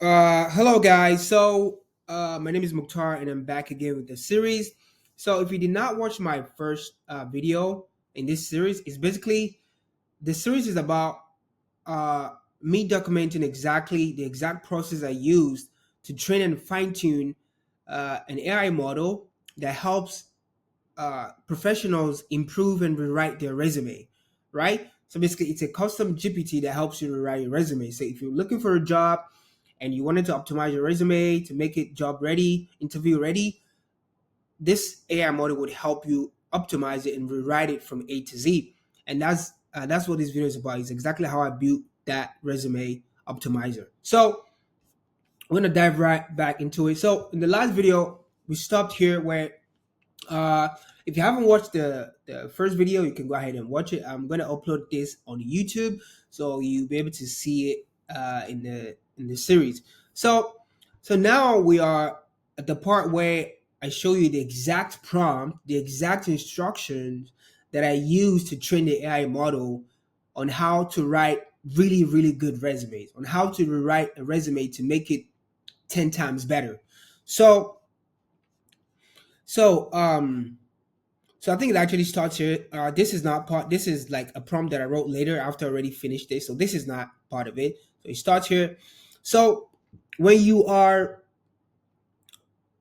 Hello guys. My name is Mukhtar and I'm back again with the series. So if you did not watch my first video in this series, it's basically the series is about uh, me documenting exactly the exact process I used to train and fine tune an AI model that helps professionals improve and rewrite their resume, right? So basically, it's a custom GPT that helps you rewrite your resume. So if you're looking for a job and you wanted to optimize your resume to make it job ready, interview ready, this AI model would help you optimize it and rewrite it from A to Z. And that's what this video is about. It's exactly how I built that resume optimizer. So I'm gonna dive right back into it. So in the last video, we stopped here where uh, if you haven't watched the first video, you can go ahead and watch it. I'm gonna upload this on YouTube, so you'll be able to see it in the series. So so now we are at the part where I show you the exact prompt, the exact instructions that I use to train the AI model on how to write really good resumes, on how to rewrite a resume to make it 10 times better. So so um So I think it actually starts here. This is not part. This is like a prompt that I wrote later after I already finished this. So this is not part of it. So it starts here. So when you are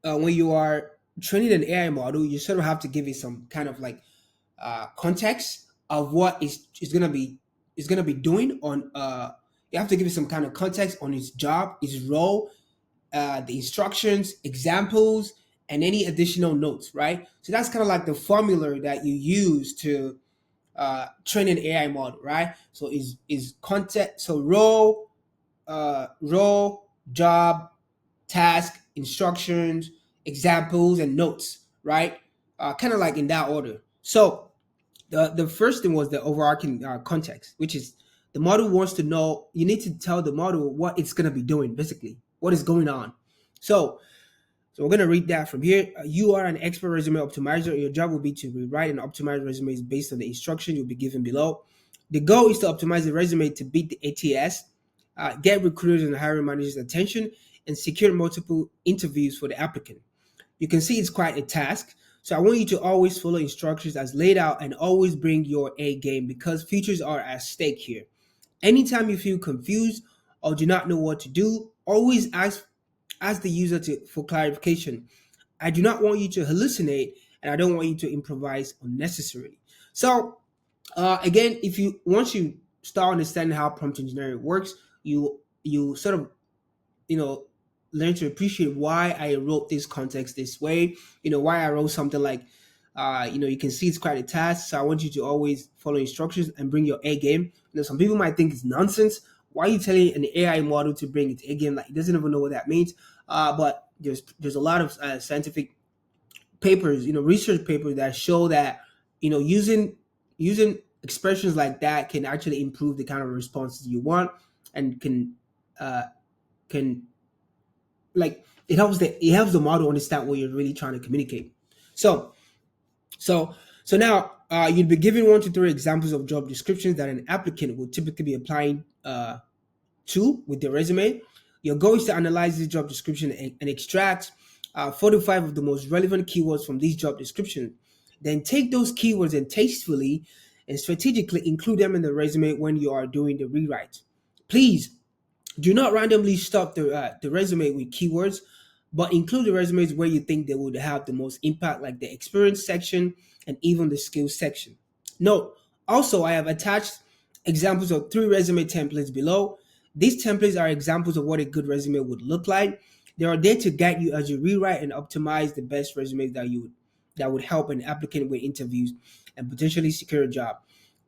when you are training an AI model, you sort of have to give it some kind of like context of what is gonna be doing on. You have to give it some kind of context on its job, its role, the instructions, examples, and any additional notes, right? So that's kind of like the formula that you use to train an AI model, right? So is content so role, job, task, instructions, examples, and notes, right? Kind of like in that order. So the first thing was the overarching context, which is the model wants to know. You need to tell the model what it's gonna be doing, basically, what is going on. So so we're going to read that from here. You are an expert resume optimizer. Your job will be to rewrite and optimize resumes based on the instruction you'll be given below. The goal is to optimize the resume to beat the ATS, get recruiters and hiring managers' attention, and secure multiple interviews for the applicant. You can see it's quite a task. So I want you to always follow instructions as laid out and always bring your A game because futures are at stake here. Anytime you feel confused or do not know what to do, always ask the user for clarification. I do not want you to hallucinate and I don't want you to improvise unnecessarily. So again, if you once you start understanding how prompt engineering works, you sort of you know learn to appreciate why I wrote this context this way. Why I wrote something like you can see it's quite a task. So I want you to always follow instructions and bring your A game. Some people might think it's nonsense. Why are you telling an AI model to bring its A game? Like it doesn't even know what that means. But there's a lot of scientific papers, research papers that show that using expressions like that can actually improve the kind of responses you want and uh, can like it helps the model understand what you're really trying to communicate. So so so now you'd be given 1 to 3 examples of job descriptions that an applicant would typically be applying to with their resume. Your goal is to analyze this job description and extract 4 to 5 of the most relevant keywords from these job descriptions. Then take those keywords and tastefully and strategically include them in the resume when you are doing the rewrite. Please do not randomly stuff the resume with keywords, but include the resumes where you think they would have the most impact, like the experience section and even the skills section. Note, also, I have attached examples of 3 resume templates below. These templates are examples of what a good resume would look like. They are there to guide you as you rewrite and optimize the best resumes that would help an applicant with interviews and potentially secure a job.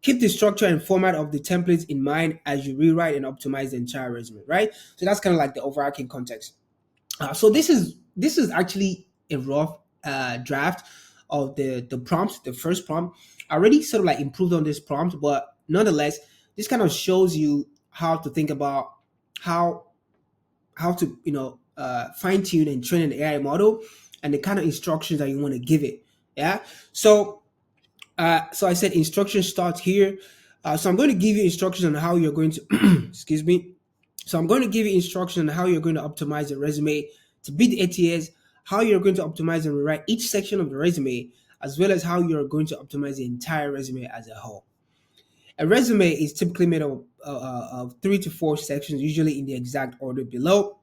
Keep the structure and format of the templates in mind as you rewrite and optimize the entire resume, right? So that's kind of like the overarching context. So this is actually a rough draft of the prompt, the first prompt. I already sort of like improved on this prompt, but nonetheless, this kind of shows you how to think about how how to fine tune and train an AI model and the kind of instructions that you want to give it. Yeah. So I said instruction starts here. So I'm going to give you instructions on how you're going to excuse me, So I'm going to give you instruction on how you're going to optimize the resume to beat the ATS, how you're going to optimize and rewrite each section of the resume, as well as how you're going to optimize the entire resume as a whole. A resume is typically made of 3 to 4 sections, usually in the exact order below.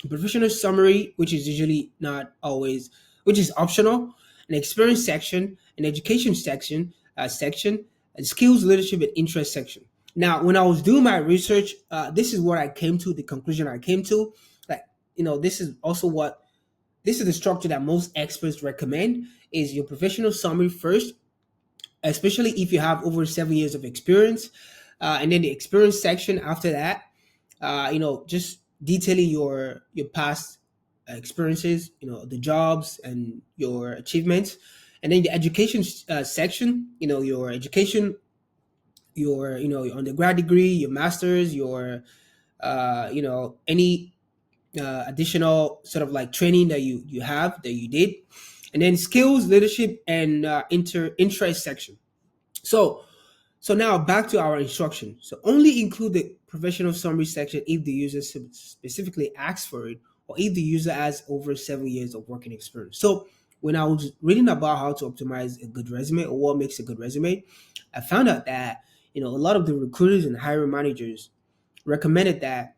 A professional summary, which is usually not always, which is optional, an experience section, an education section, a skills, leadership, and interest section. Now, when I was doing my research, this is what I came to, the conclusion I came to. Like, this is also this is the structure that most experts recommend is your professional summary first, especially if you have over 7 years of experience. And then the experience section after that, just detailing your past experiences, the jobs and your achievements. And then the education section, your education, your undergrad degree, your master's, your any additional sort of like training that you have that you did. And then skills, leadership, and interest section. So so now back to our instruction. So only include the professional summary section if the user specifically asks for it, or if the user has over 7 years of working experience. So when I was reading about how to optimize a good resume or what makes a good resume, I found out that a lot of the recruiters and hiring managers recommended that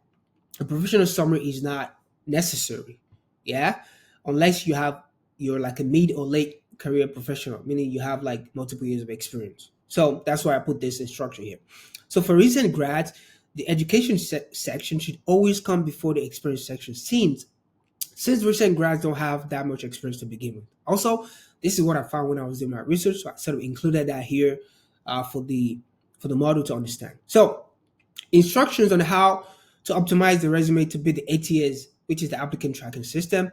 a professional summary is not necessary. Yeah, unless you're like a mid or late career professional, meaning you have like multiple years of experience. So that's why I put this instruction here. So for recent grads, the education section should always come before the experience section, since recent grads don't have that much experience to begin with. Also, this is what I found when I was doing my research, so I sort of included that here for the model to understand. So instructions on how to optimize the resume to beat the ATS, which is the applicant tracking system.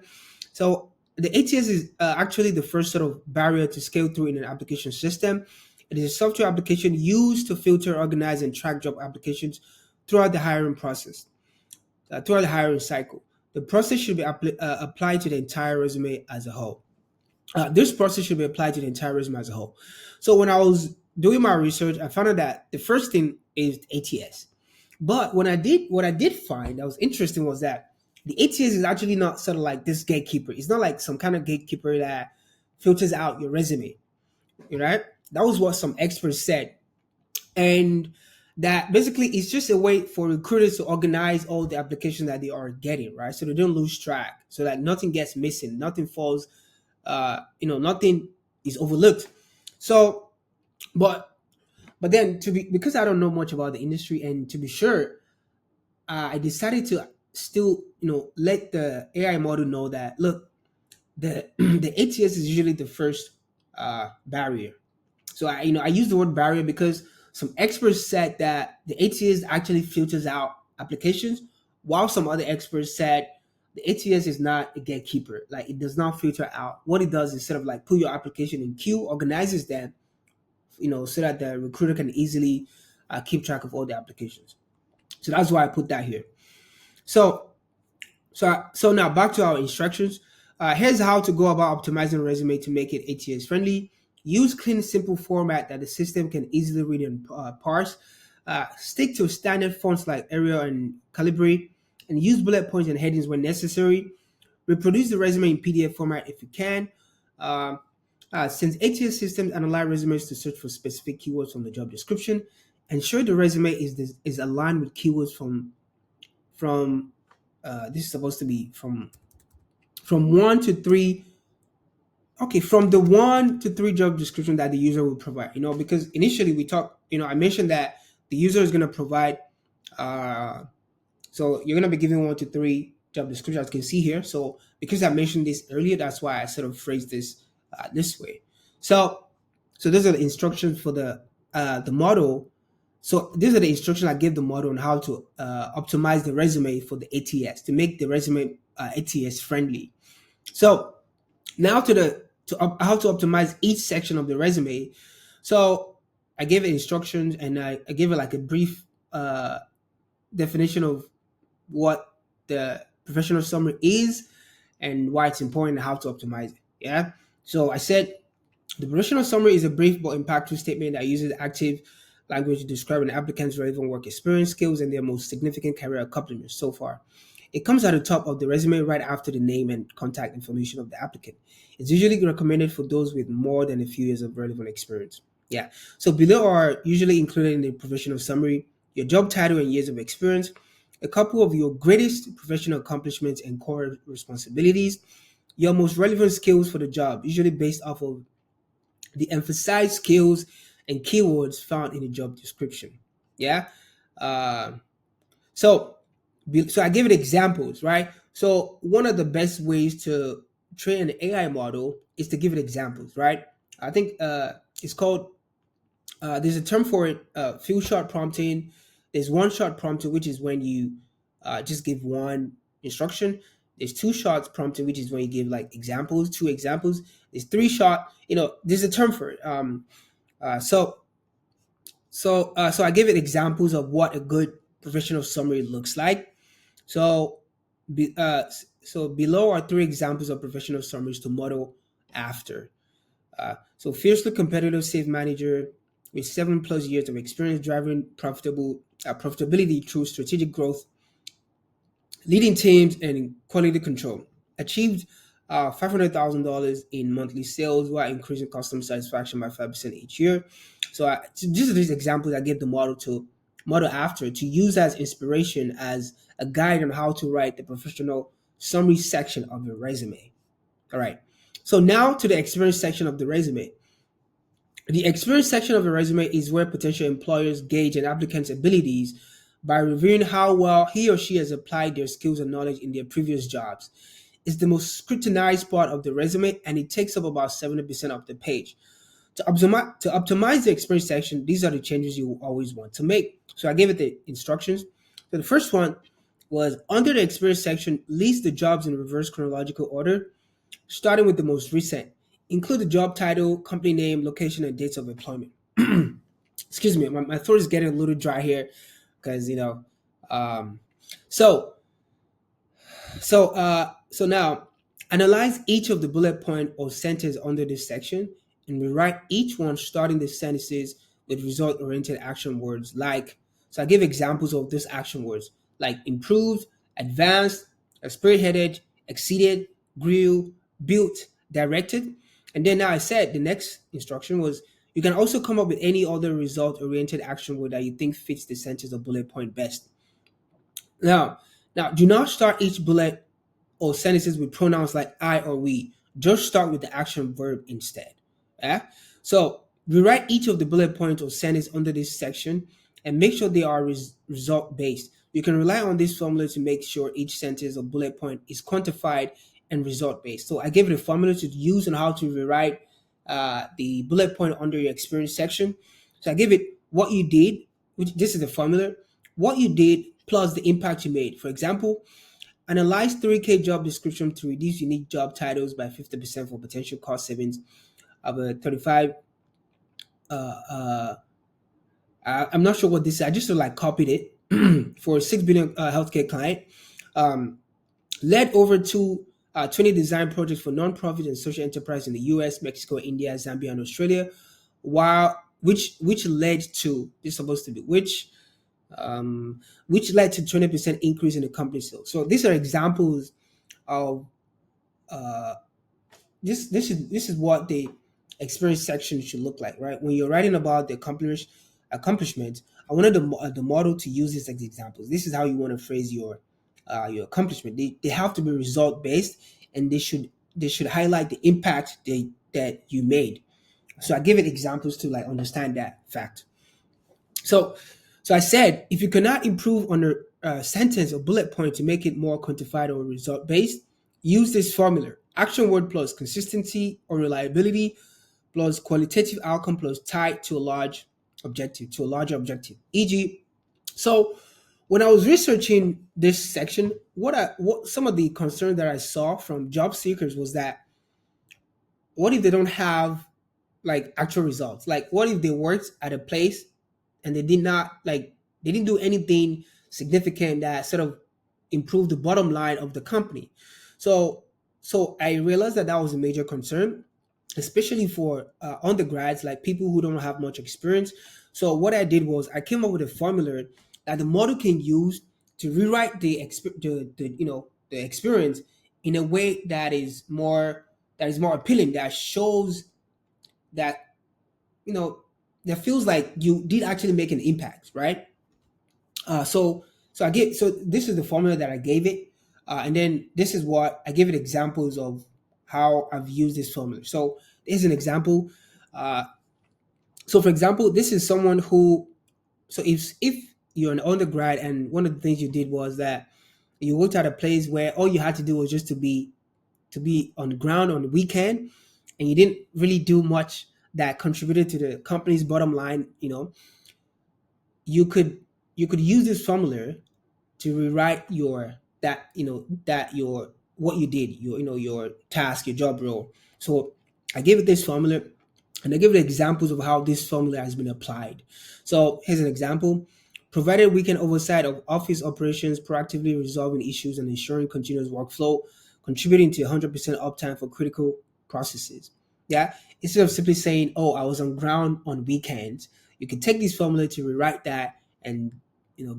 So the ATS is actually the first sort of barrier to scale through in an application system. It is a software application used to filter, organize, and track job applications throughout the hiring process, throughout the hiring cycle. The process should be applied to the entire resume as a whole. This process should be applied to the entire resume as a whole. So when I was doing my research, I found out that the first thing is ATS. But what I did find that was interesting was that the ATS is actually not sort of like this gatekeeper. It's not like some kind of gatekeeper that filters out your resume, right? That was what some experts said. And that basically it's just a way for recruiters to organize all the applications that they are getting, right? So they don't lose track. So that nothing gets missing, nothing falls, nothing is overlooked. So, but then because I don't know much about the industry, and to be sure, I decided to still let the AI model know that look, the the ATS is usually the first barrier. So I use the word barrier because some experts said that the ATS actually filters out applications, while some other experts said the ATS is not a gatekeeper. Like it does not filter out. What it does is sort of like put your application in queue, organizes them, so that the recruiter can easily keep track of all the applications. So that's why I put that here. So so now back to our instructions. Here's how to go about optimizing a resume to make it ATS friendly. Use clean, simple format that the system can easily read and parse. Stick to standard fonts like Arial and Calibri, and use bullet points and headings when necessary. Reproduce the resume in PDF format if you can. Since ATS systems analyze resumes to search for specific keywords from the job description, ensure the resume is aligned with keywords from this is supposed to be from 1 to 3. Okay, from the 1 to 3 job description that the user will provide. Because initially we talked, I mentioned that the user is going to provide. So you're going to be given 1 to 3 job description, as you can see here. So because I mentioned this earlier, that's why I sort of phrased this this way. So those are the instructions for the model. So these are the instructions I gave the model on how to optimize the resume for the ATS to make the resume ATS friendly. So now how to optimize each section of the resume. So I gave it instructions, and I gave it like a brief definition of what the professional summary is and why it's important and how to optimize it. Yeah. So I said the professional summary is a brief but impactful statement that uses active language to describe an applicant's relevant work experience, skills, and their most significant career accomplishments so far. It comes at the top of the resume right after the name and contact information of the applicant. It's usually recommended for those with more than a few years of relevant experience. Yeah. So below are usually included in the professional summary your job title and years of experience, a couple of your greatest professional accomplishments and core responsibilities, your most relevant skills for the job, usually based off of the emphasized skills and keywords found in the job description. Yeah. Uh, so, so I give it examples, right? So one of the best ways to train an AI model is to give it examples, right? I think it's called there's a term for it, few shot prompting. There's one shot prompting, which is when you just give one instruction. There's two shots prompting, which is when you give like examples, two examples. There's three shot, there's a term for it. Uh, so so I give it examples of what a good professional summary looks like. So, be, uh, so below are three examples of professional summaries to model after. So fiercely competitive safe manager with 7+ years of experience driving profitability through strategic growth, leading teams and quality control. Achieved $500,000 in monthly sales while increasing customer satisfaction by 5% each year. So these are these examples I give the model after to use as inspiration as a guide on how to write the professional summary section of your resume. All right. So now to the experience section of the resume. The experience section of a resume is where potential employers gauge an applicant's abilities by reviewing how well he or she has applied their skills and knowledge in their previous jobs. It's the most scrutinized part of the resume and it takes up about 70% of the page. To optimize the experience section, these are the changes you always want to make. So I gave it the instructions. So the first one was under the experience section, list the jobs in reverse chronological order, starting with the most recent. Include the job title, company name, location, and dates of employment. Excuse me, my throat is getting a little dry here because Um, so so now analyze each of the bullet point or sentence under this section and rewrite each one starting the sentences with result-oriented action words like. So I give examples of these action words like improved, advanced, spearheaded, exceeded, grew, built, directed. And then now I said the next instruction was you can also come up with any other result-oriented action word that you think fits the sentence or bullet point best. Now, now do not start each bullet or sentences with pronouns like I or we. Just start with the action verb instead. Yeah? So rewrite each of the bullet points or sentences under this section and make sure they are result based. You can rely on this formula to make sure each sentence or bullet point is quantified and result based. So I gave it a formula to use on how to rewrite the bullet point under your experience section. So I give it what you did, which this is the formula, what you did plus the impact you made. For example, analyze 3K job description to reduce unique job titles by 50% for potential cost savings of a 35. I'm not sure what this is. I just like copied it for a 6 billion healthcare client. Um, led over to 20 design projects for nonprofits and social enterprise in the US, Mexico, India, Zambia, and Australia, while which led to this is supposed to be which led to 20% increase in the company sales. So these are examples of this is what the experience section should look like, right? When you're writing about the accomplishments, I wanted the model to use this as examples. This is how you want to phrase your accomplishment. They have to be result based, and they should highlight the impact that you made. So I give it examples to like understand that fact. So, so I said, if you cannot improve on a sentence or bullet point to make it more quantified or result based, use this formula: action word plus consistency or reliability plus qualitative outcome plus tied to a larger objective. E.g., so when I was researching this section, what some of the concern that I saw from job seekers was that what if they don't have like actual results? Like what if they worked at a place and they didn't do anything significant that sort of improved the bottom line of the company. So I realized that was a major concern, especially for undergrads, like people who don't have much experience. So what I did was I came up with a formula that the model can use to rewrite the experience in a way that is more appealing, that shows that you know that feels like you did actually make an impact, right? So so this is the formula that I gave it, and then this is what I gave it examples of how I've used this formula. So here's an example. Uh, so for example, this is someone who so if you're an undergrad and one of the things you did was that you worked at a place where all you had to do was just to be on the ground on the weekend, and you didn't really do much that contributed to the company's bottom line, you could you could use this formula to rewrite your what you did, your task, your job role. So I gave it this formula, and I give it examples of how this formula has been applied. So here's an example. Provided weekend oversight of office operations, proactively resolving issues and ensuring continuous workflow, contributing to 100% uptime for critical processes. Yeah, instead of simply saying, "Oh, I was on ground on weekends," you can take this formula to rewrite that and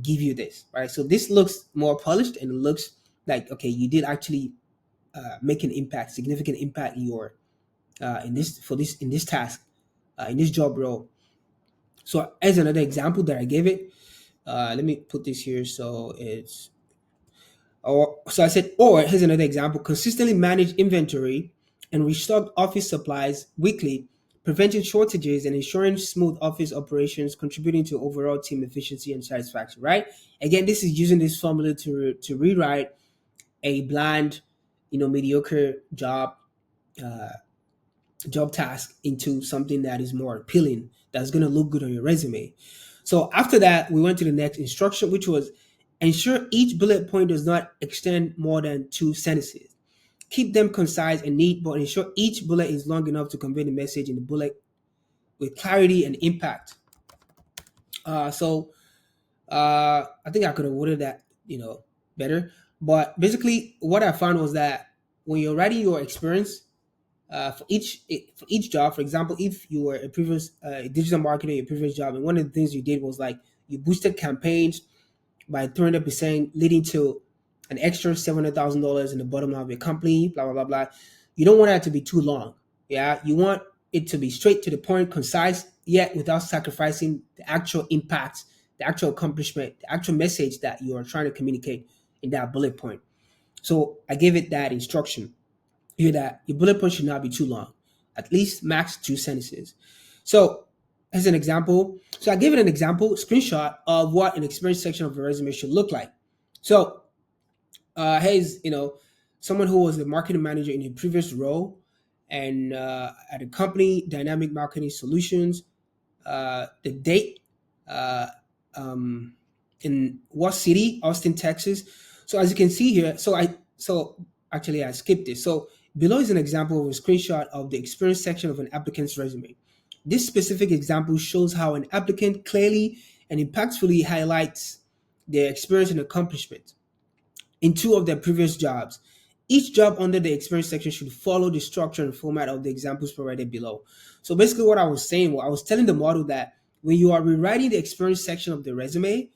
give you this, right? So this looks more polished and it looks like, okay, you did actually make an impact, significant impact in your in this task, in this job role. So as another example that I gave it, let me put this here. So it's or so I said, or here's another example: consistently manage inventory and restock office supplies weekly, preventing shortages and ensuring smooth office operations, contributing to overall team efficiency and satisfaction. Right? Again, this is using this formula to rewrite a bland, mediocre uh, job task into something that is more appealing, that's going to look good on your resume. So after that, we went to the next instruction, which was ensure each bullet point does not extend more than 2 sentences. Keep them concise and neat, but ensure each bullet is long enough to convey the message in the bullet with clarity and impact. I think I could have worded that, better. But basically, what I found was that when you're writing your experience, for each job. For example, if you were a previous digital marketer, your previous job, and one of the things you did was like you boosted campaigns by 300%, leading to an extra $700,000 in the bottom line of your company. Blah blah blah blah. You don't want that to be too long. Yeah, you want it to be straight to the point, concise, yet without sacrificing the actual impact, the actual accomplishment, the actual message that you are trying to communicate in that bullet point. So I gave it that instruction here that your bullet point should not be too long, at least max 2 sentences. So as an example, so I gave it an example screenshot of what an experience section of a resume should look like. So here's someone who was the marketing manager in his previous role, and at a company, Dynamic Marketing Solutions, the date, uh, um, in what city? Austin, Texas. So as you can see here, so actually I skipped this. So below is an example of a screenshot of the experience section of an applicant's resume. This specific example shows how an applicant clearly and impactfully highlights their experience and accomplishment in 2 of their previous jobs. Each job under the experience section should follow the structure and format of the examples provided below. So basically, what I was saying, I was telling the model that when you are rewriting the experience section of the resume,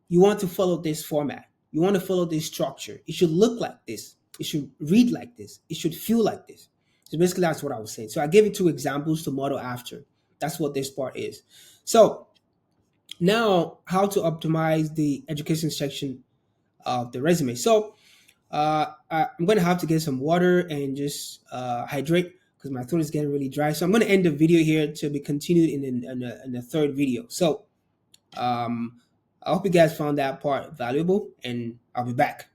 you want to follow this format. You want to follow this structure. It should look like this. It should read like this. It should feel like this. So basically, that's what I was saying. So I gave you 2 examples to model after. That's what this part is. So now, how to optimize the education section of the resume. So I'm going to have to get some water and just hydrate because my throat is getting really dry. So I'm going to end the video here to be continued in the third video. So um, I hope you guys found that part valuable, and I'll be back.